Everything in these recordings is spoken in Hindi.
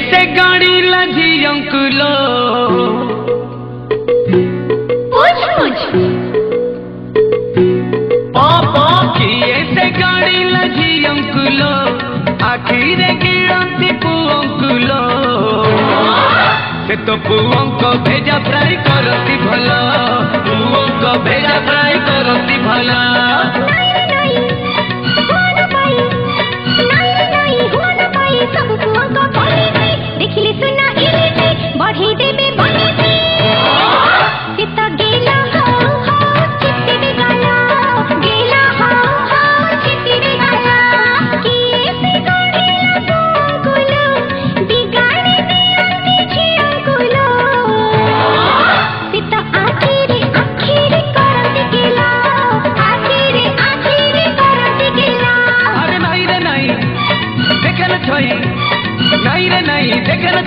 से गाड़ी लजी अंकुलो किए से गाड़ी लजी अंकुलो आखिर गिरती पु अंकुलो से तो पुओं को भेजा फ्राई करती भला पुओं को भेजा फ्राई करती भला देखिले सुना बढ़ी देवे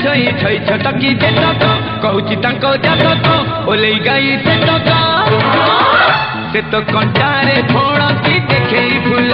छई छई छटकी देतक कहूची तांको जातक ओलेई गाई सेतक से तो कंटारे फोड़ती देखे फूल